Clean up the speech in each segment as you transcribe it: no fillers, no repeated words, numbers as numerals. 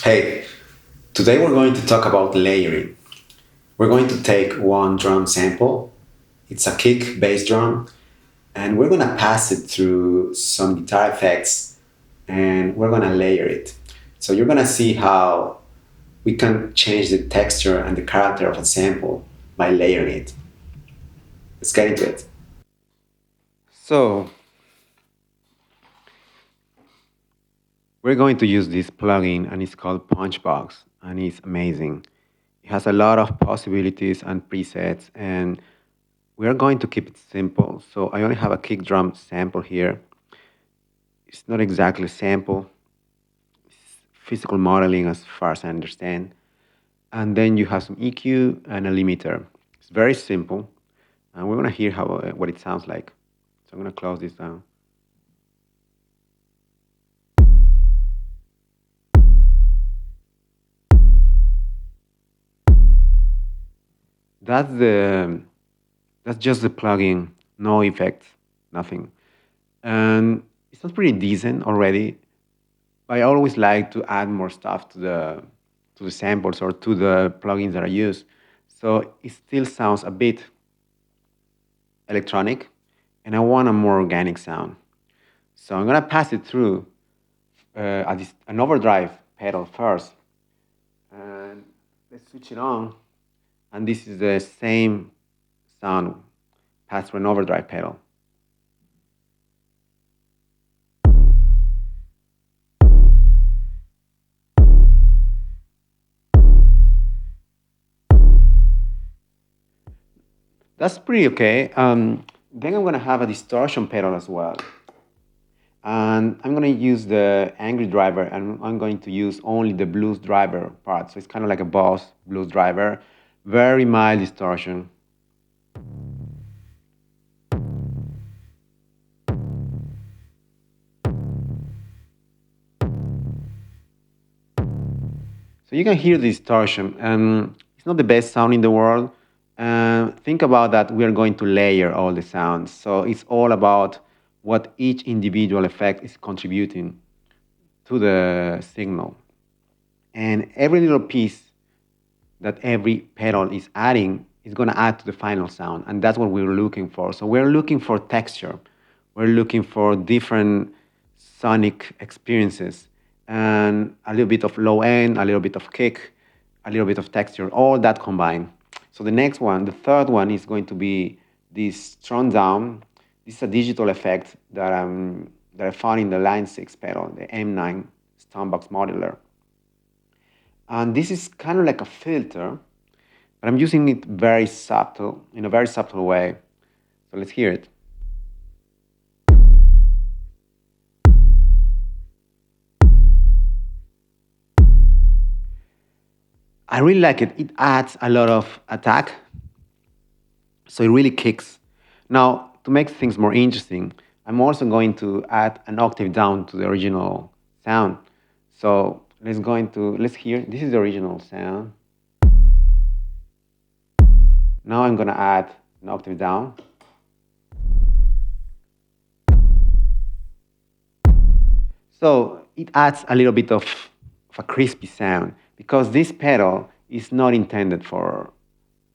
Hey, today we're going to talk about layering. We're going to take one drum sample, it's a kick bass drum, and we're going to pass it through some guitar effects and we're going to layer it. So you're going to see how we can change the texture and the character of a sample by layering it. Let's get into it. So, we're going to use this plugin and it's called PunchBox and it's amazing. It has a lot of possibilities and presets and we are going to keep it simple. So I only have a kick drum sample here. It's not exactly a sample, it's physical modeling as far as I understand. And then you have some EQ and a limiter. It's very simple. And we're gonna hear how what it sounds like. So I'm gonna close this down. That's the that's just the plugin, no effects, nothing. And it sounds pretty decent already. I always like to add more stuff to the samples or to the plugins that I use. So it still sounds a bit electronic, and I want a more organic sound. So I'm gonna pass it through an overdrive pedal first, and let's switch it on. And this is the same sound passed through an overdrive pedal. That's pretty okay. Then I'm gonna have a distortion pedal as well. And I'm going to use the angry driver and I'm going to use only the blues driver part. So it's kind of like a boss blues driver, very mild distortion. So you can hear the distortion. It's not the best sound in the world. Think about that we are going to layer all the sounds. So it's all about what each individual effect is contributing to the signal. And every little piece that every pedal is adding is going to add to the final sound. And that's what we're looking for. So we're looking for texture. We're looking for different sonic experiences and a little bit of low end, a little bit of kick, a little bit of texture, all that combined. So the next one, the third one is going to be this strong down. This is a digital effect that I found in the Line 6 pedal, the M9 Stompbox modular. And this is kind of like a filter, but I'm using it very subtle, in a very subtle way. So let's hear it. I really like it. It adds a lot of attack, so it really kicks. Now, to make things more interesting, I'm also going to add an octave down to the original sound. So let's hear. This is the original sound. Now I'm gonna add an octave down. So it adds a little bit of a crispy sound because this pedal is not intended for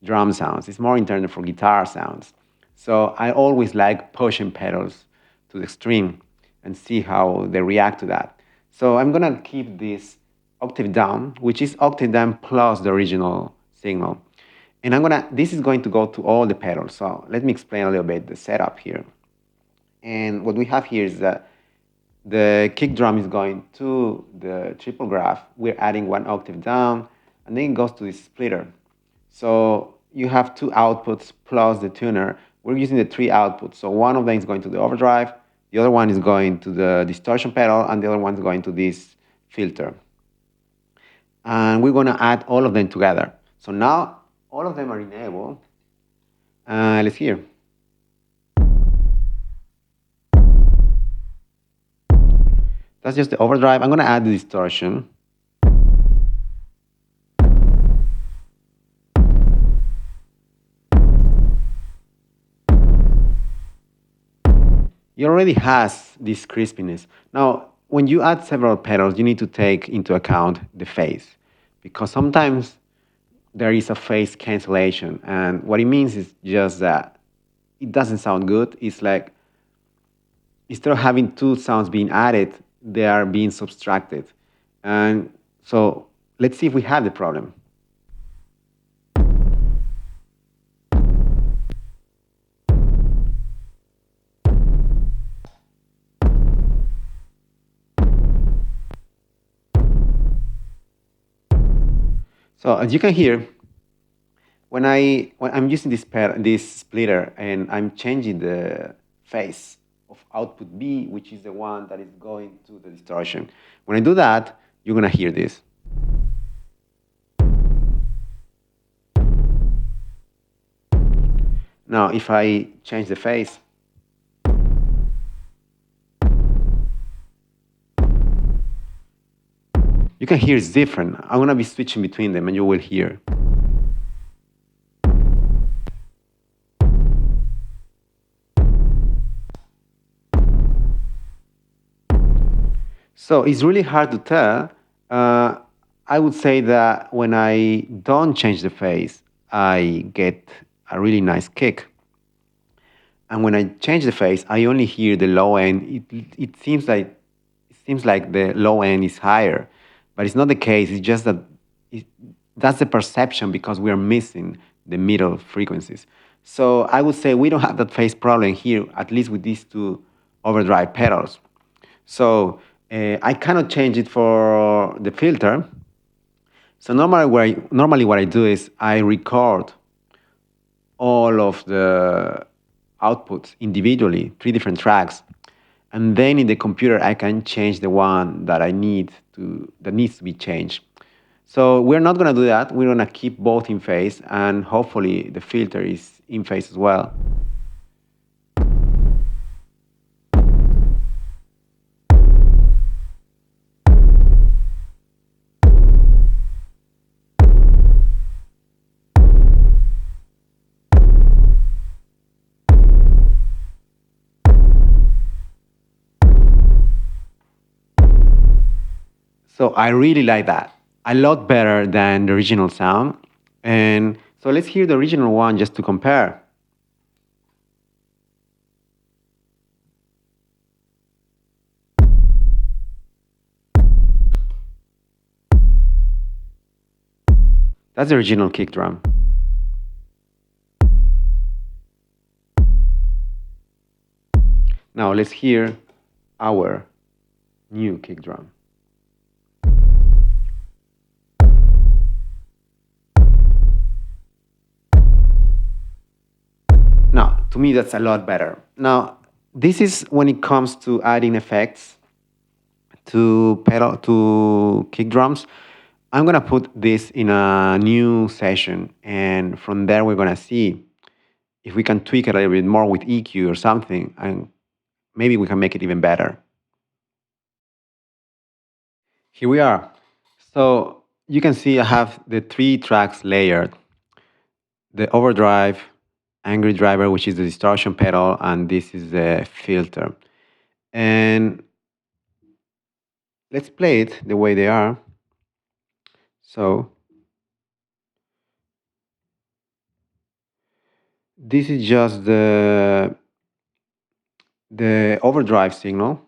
drum sounds. It's more intended for guitar sounds. So I always like pushing pedals to the extreme and see how they react to that. So I'm gonna keep this octave down, which is octave down plus the original signal. And this is going to go to all the pedals. So let me explain a little bit the setup here. And what we have here is that the kick drum is going to the Triplegraph. We're adding one octave down, and then it goes to the splitter. So you have two outputs plus the tuner. We're using the three outputs. So one of them is going to the overdrive, the other one is going to the distortion pedal, and the other one is going to this filter. And we're going to add all of them together. So now all of them are enabled. Let's hear. That's just the overdrive. I'm going to add the distortion. It already has this crispiness. Now, when you add several pedals, you need to take into account the phase, because sometimes there is a phase cancellation, and what it means is just that it doesn't sound good. It's like instead of having two sounds being added, they are being subtracted. And so let's see if we have the problem. So as you can hear, when I'm using this splitter and I'm changing the phase of output B, which is the one that is going to the distortion. When I do that, you're gonna hear this. Now, if I change the phase, you can hear it's different. I'm gonna be switching between them, and you will hear. So it's really hard to tell. I would say that when I don't change the phase, I get a really nice kick. And when I change the phase, I only hear the low end. It seems like the low end is higher, but it's not the case. It's just that that's the perception because we are missing the middle frequencies. So I would say we don't have that phase problem here, at least with these two overdrive pedals. So I cannot change it for the filter. So normally what I do is I record all of the outputs individually, 3 different tracks, and then in the computer I can change the one that that needs to be changed. So we're not going to do that. We're going to keep both in phase, and hopefully the filter is in phase as well. So I really like that. A lot better than the original sound. And so let's hear the original one just to compare. That's the original kick drum. Now let's hear our new kick drum. Now, to me, that's a lot better. Now, this is when it comes to adding effects to kick drums. I'm gonna put this in a new session, and from there we're gonna see if we can tweak it a little bit more with EQ or something, and maybe we can make it even better. Here we are. So you can see I have the 3 tracks layered: the overdrive, angry driver, which is the distortion pedal, and this is the filter. And let's play it the way they are. So this is just the overdrive signal.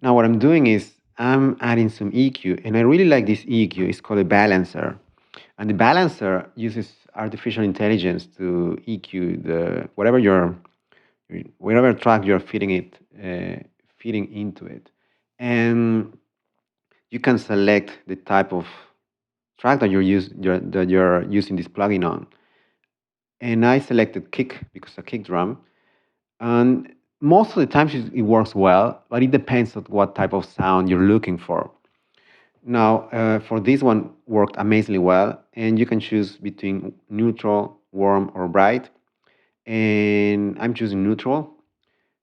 Now what I'm doing is I'm adding some EQ, and I really like this EQ. It's called a balancer. And the balancer uses artificial intelligence to EQ the whatever track you're feeding into it. And you can select the type of track that you're using this plugin on. And I selected kick because it's a kick drum. And most of the times it works well, but it depends on what type of sound you're looking for. Now, for this one, worked amazingly well, and you can choose between neutral, warm, or bright. And I'm choosing neutral.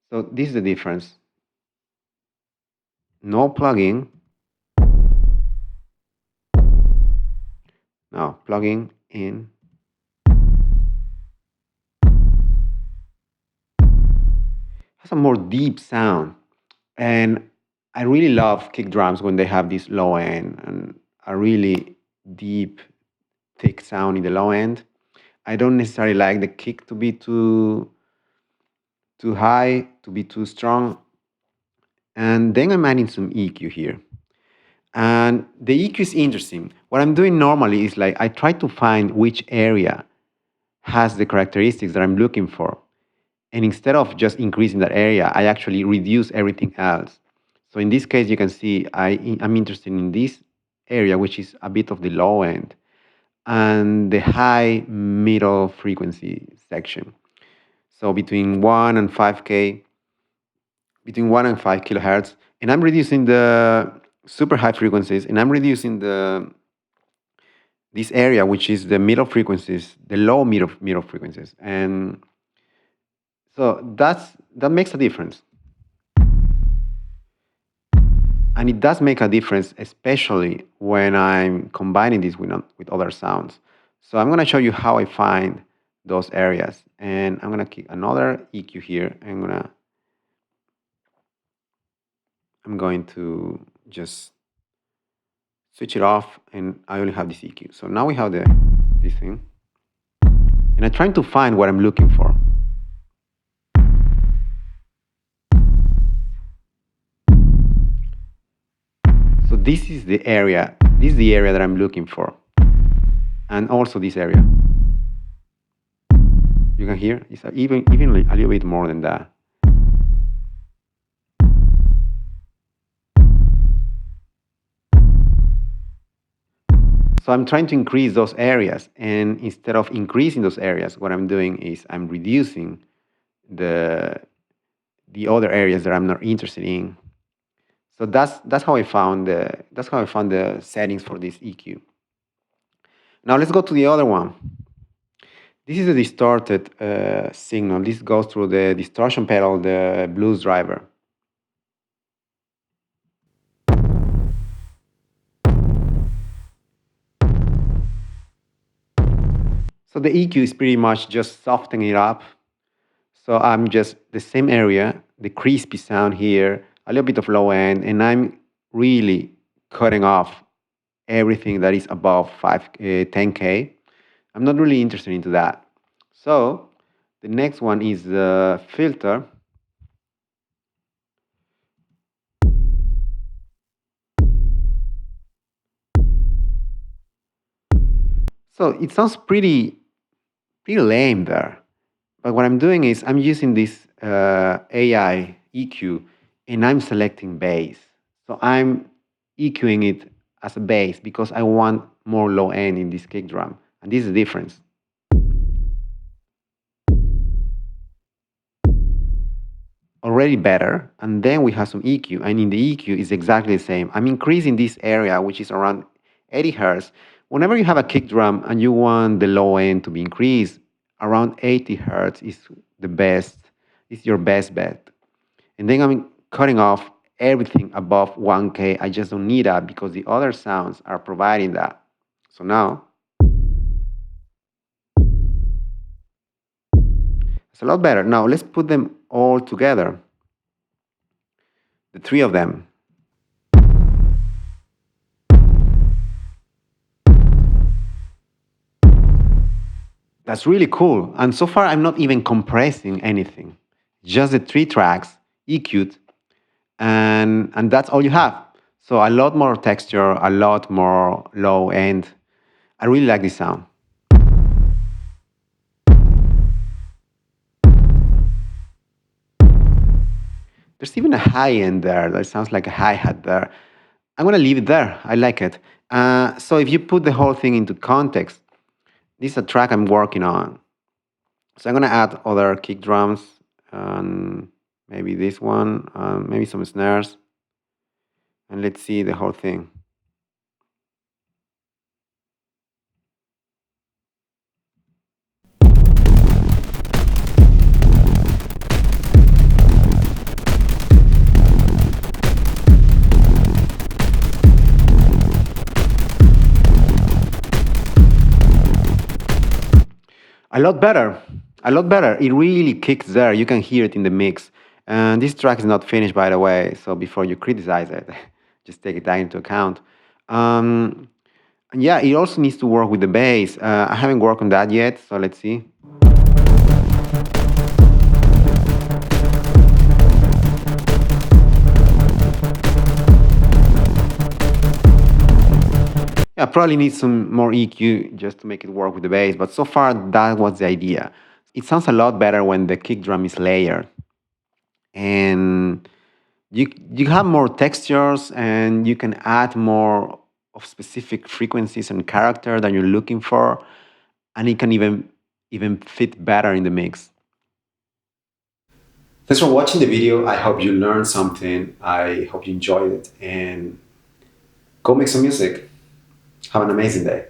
So this is the difference. No plugin. Now plugging in. has a more deep sound. And I really love kick drums when they have this low end and a really deep, thick sound in the low end. I don't necessarily like the kick to be too high, to be too strong. And then I'm adding some EQ here. And the EQ is interesting. What I'm doing normally is like I try to find which area has the characteristics that I'm looking for. And instead of just increasing that area, I actually reduce everything else. So in this case, you can see I'm interested in this area, which is a bit of the low end, and the high middle frequency section. So between 1 and 5K, between 1 and 5 kilohertz. And I'm reducing the super high frequencies, and I'm reducing this area, which is the middle frequencies, the low middle frequencies. And so that makes a difference. And it does make a difference, especially when I'm combining this with other sounds. So I'm going to show you how I find those areas. And I'm going to keep another EQ here. I'm going to just switch it off, and I only have this EQ. So now we have this thing. And I'm trying to find what I'm looking for. So this is the area. This is the area that I'm looking for. And also this area. You can hear it's even a little bit more than that. So I'm trying to increase those areas, and instead of increasing those areas, what I'm doing is I'm reducing the other areas that I'm not interested in. So that's how I found the settings for this EQ. Now let's go to the other one. This is a distorted signal. This goes through the distortion pedal, the blues driver. So the EQ is pretty much just softening it up. So I'm just the same area, the crispy sound here, a little bit of low end, and I'm really cutting off everything that is above 10K. I'm not really interested into that. So the next one is the filter. So it sounds pretty lame there. But what I'm doing is I'm using this AI EQ, and I'm selecting bass. So I'm EQing it as a bass because I want more low end in this kick drum. And this is the difference. Already better. And then we have some EQ. And in the EQ, it's exactly the same. I'm increasing this area, which is around 80 hertz. Whenever you have a kick drum and you want the low end to be increased, around 80 hertz is the best, is your best bet. And then I'm cutting off everything above 1K. I just don't need that because the other sounds are providing that. So now it's a lot better. Now let's put them all together, the three of them. That's really cool. And so far, I'm not even compressing anything. Just the 3 tracks, EQ'd, and that's all you have. So a lot more texture, a lot more low end. I really like this sound. There's even a high end there. That sounds like a hi-hat there. I'm going to leave it there. I like it. So if you put the whole thing into context, this is a track I'm working on. So I'm going to add other kick drums, and maybe this one, maybe some snares. And let's see the whole thing. A lot better. A lot better. It really kicks there. You can hear it in the mix. And this track is not finished, by the way, so before you criticize it, just take that into account. Um, yeah, it also needs to work with the bass. I haven't worked on that yet, so let's see. Yeah, probably need some more EQ just to make it work with the bass, but so far that was the idea. It sounds a lot better when the kick drum is layered. And you have more textures and you can add more of specific frequencies and character that you're looking for, and it can even fit better in the mix. Thanks for watching the video. I hope you learned something. I hope you enjoyed it, and go make some music. Have an amazing day.